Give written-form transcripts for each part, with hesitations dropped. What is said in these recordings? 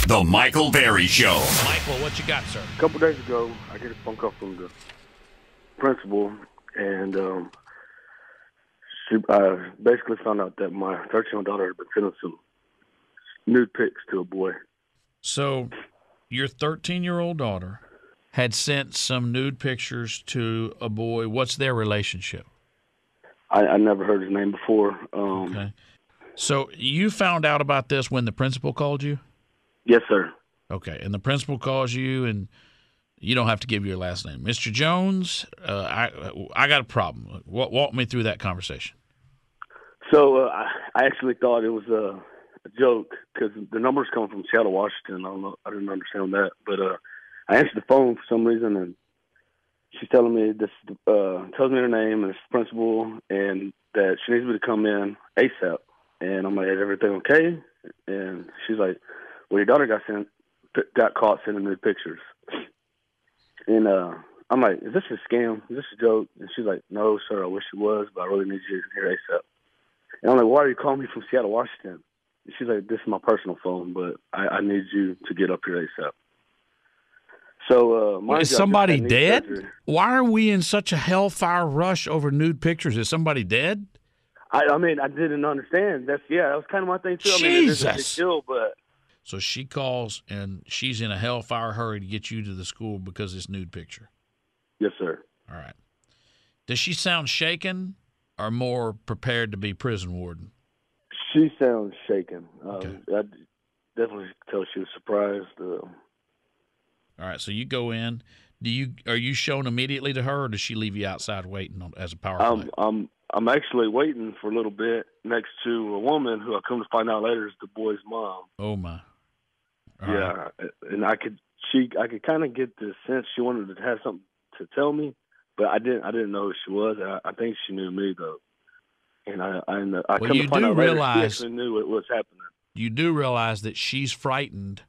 The Michael Berry Show. Michael, what you got, sir? A couple days ago, I get a phone call from the principal, and she basically found out that my 13-year-old daughter had been sending some nude pics to a boy. So your 13-year-old daughter had sent some nude pictures to a boy. What's their relationship? I never heard his name before. Okay. So you found out about this when the principal called you? Yes, sir. Okay, and the principal calls you, and you don't have to give your last name. Mr. Jones, I got a problem. Walk me through that conversation. So I actually thought it was a joke because the number's coming from Seattle, Washington. I don't know. I didn't understand that. But I answered the phone for some reason, and she's telling me this, tells me her name and it's the principal, and that she needs me to come in ASAP. And I'm like, is everything okay? And she's like, well, your daughter got caught sending nude pictures. And I'm like, is this a scam? Is this a joke? And she's like, no, sir, I wish it was, but I really need you here ASAP. And I'm like, why are you calling me from Seattle, Washington? And she's like, this is my personal phone, but I need you to get up here ASAP. So, is somebody dead? Why are we in such a hellfire rush over nude pictures? Is somebody dead? I mean, I didn't understand. That was kind of my thing, too. Jesus. I mean, it is a big deal, but... So she calls, and she's in a hellfire hurry to get you to the school because of this nude picture. Yes, sir. All right. Does she sound shaken or more prepared to be prison warden? She sounds shaken. Okay. I definitely tell she was surprised. All right, so you go in. Are you shown immediately to her, or does she leave you outside waiting as a power play? I'm actually waiting for a little bit next to a woman who I come to find out later is the boy's mom. Oh my! All yeah, right. And I could kind of get the sense she wanted to have something to tell me, but I didn't know who she was. I think she knew me though, and I come to find out later she actually knew what was happening. You do realize that she's frightened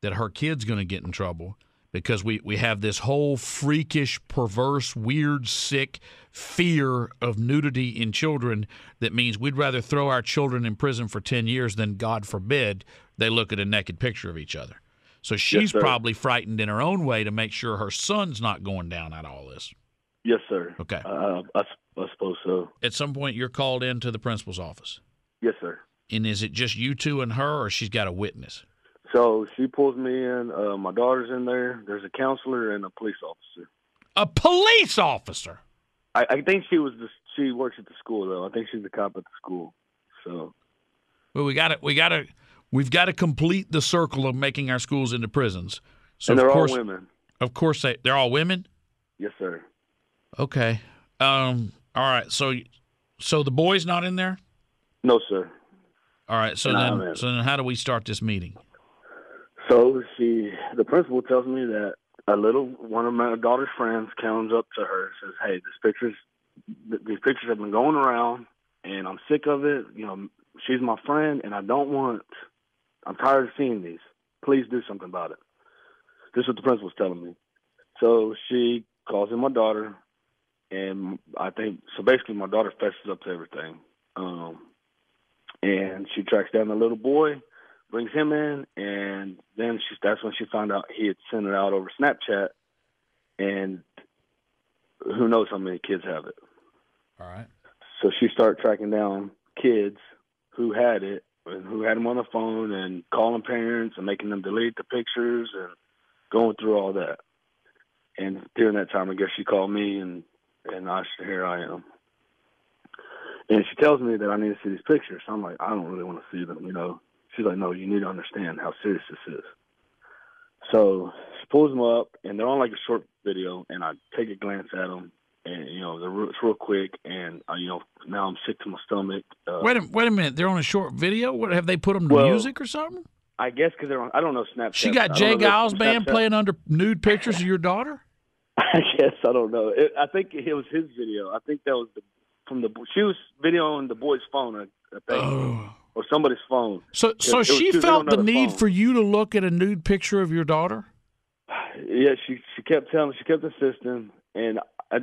that her kid's going to get in trouble because we have this whole freakish, perverse, weird, sick fear of nudity in children that means we'd rather throw our children in prison for 10 years than, God forbid, they look at a naked picture of each other. So she's probably frightened in her own way to make sure her son's not going down out of all this. Yes, sir. Okay. I suppose so. At some point, you're called into the principal's office. Yes, sir. And is it just you two and her, or she's got a witness? So she pulls me in. My daughter's in there. There's a counselor and a police officer. A police officer? I think she works at the school though. I think she's the cop at the school. So. Well, we've got to complete the circle of making our schools into prisons. So and they're of course, all women. Of course, they're all women. Yes, sir. Okay. All right. So the boy's not in there? No, sir. All right. So then how do we start this meeting? So the principal tells me that one of my daughter's friends comes up to her and says, hey, these pictures have been going around and I'm sick of it. You know, she's my friend and I'm tired of seeing these. Please do something about it. This is what the principal's telling me. So she calls in my daughter, and basically my daughter fesses up to everything. And she tracks down the little boy, brings him in, and then that's when she found out he had sent it out over Snapchat, and who knows how many kids have it. All right. So she started tracking down kids who had it and who had them on the phone and calling parents and making them delete the pictures and going through all that. And during that time, I guess she called me, and here I am. And she tells me that I need to see these pictures. So I'm like, I don't really want to see them, you know. She's like, no, you need to understand how serious this is. So she pulls them up, and they're on like a short video, and I take a glance at them, and, you know, it's real quick, and, you know, now I'm sick to my stomach. Wait a minute. They're on a short video? What, have they put them to music or something? I guess because they're on, I don't know, Snapchat. She got Jay Giles Band playing under nude pictures of your daughter? I guess, I don't know. I think it was his video. I think that was she was videoing the boy's phone, I think, or somebody's phone. So she felt the need for you to look at a nude picture of your daughter? Yeah, she kept insisting, and I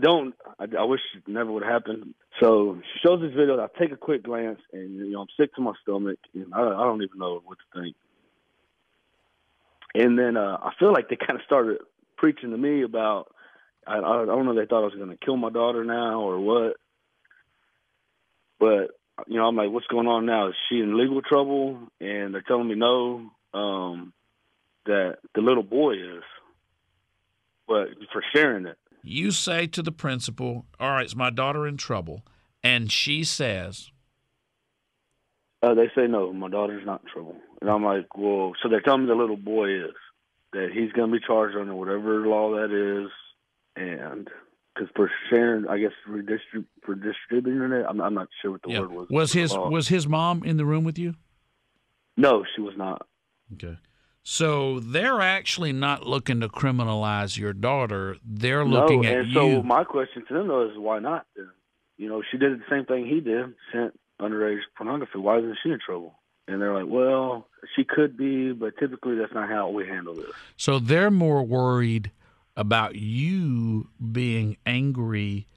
wish it never would have happened. So she shows this video. I take a quick glance, and, you know, I'm sick to my stomach, and I don't even know what to think. And then I feel like they kind of started preaching to me about, I don't know, they thought I was going to kill my daughter now or what. But, you know, I'm like, what's going on now? Is she in legal trouble? And they're telling me no, that the little boy is, but for sharing it. You say to the principal, all right, is my daughter in trouble? And she says, they say, no, my daughter's not in trouble. And I'm like, well, so they're telling me the little boy is, that he's going to be charged under whatever law that is. And because for sharing, I guess for distributing it, I'm not sure what the word was. Was his mom in the room with you? No, she was not. Okay. So they're actually not looking to criminalize your daughter. They're looking at you. So my question to them, though, is why not? You know, she did the same thing he did, sent underage pornography. Why isn't she in trouble? And they're like, well, she could be, but typically that's not how we handle this. So they're more worried about you being angry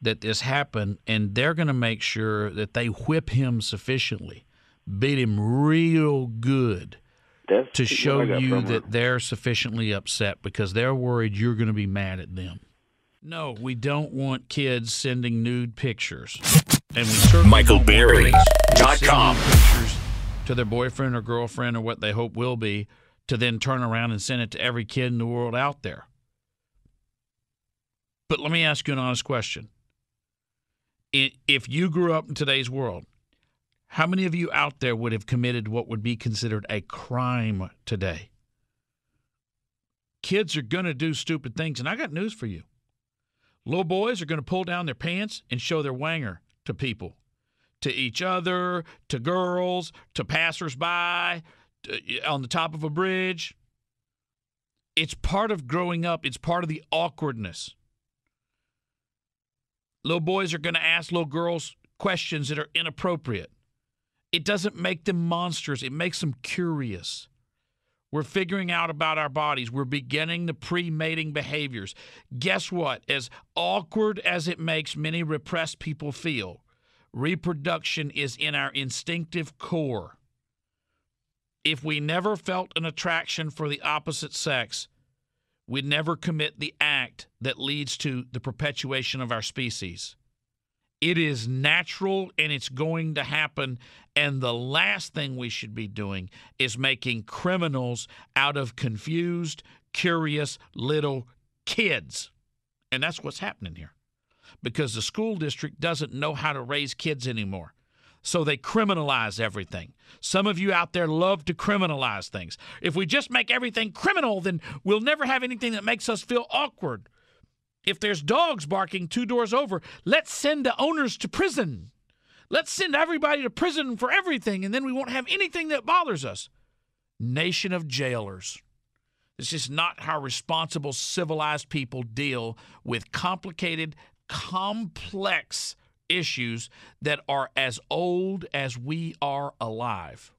that this happened, and they're going to make sure that they whip him sufficiently, beat him real good, to show you that they're sufficiently upset because they're worried you're going to be mad at them. No, we don't kids sending nude pictures. And we certainly MichaelBerry.com. pictures to their boyfriend or girlfriend or what they hope will be to then turn around and send it to every kid in the world out there. But let me ask you an honest question. If you grew up in today's world, how many of you out there would have committed what would be considered a crime today? Kids are going to do stupid things, and I got news for you. Little boys are going to pull down their pants and show their wanger to people, to each other, to girls, to passersby, on the top of a bridge. It's part of growing up. It's part of the awkwardness. Little boys are going to ask little girls questions that are inappropriate. It doesn't make them monsters. It makes them curious. We're figuring out about our bodies. We're beginning the pre-mating behaviors. Guess what? As awkward as it makes many repressed people feel, reproduction is in our instinctive core. If we never felt an attraction for the opposite sex, we'd never commit the act that leads to the perpetuation of our species. It is natural, and it's going to happen, and the last thing we should be doing is making criminals out of confused, curious little kids. And that's what's happening here, because the school district doesn't know how to raise kids anymore. So they criminalize everything. Some of you out there love to criminalize things. If we just make everything criminal, then we'll never have anything that makes us feel awkward. If there's dogs barking 2 doors over, let's send the owners to prison. Let's send everybody to prison for everything, and then we won't have anything that bothers us. Nation of jailers. This is not how responsible, civilized people deal with complicated, complex issues that are as old as we are alive.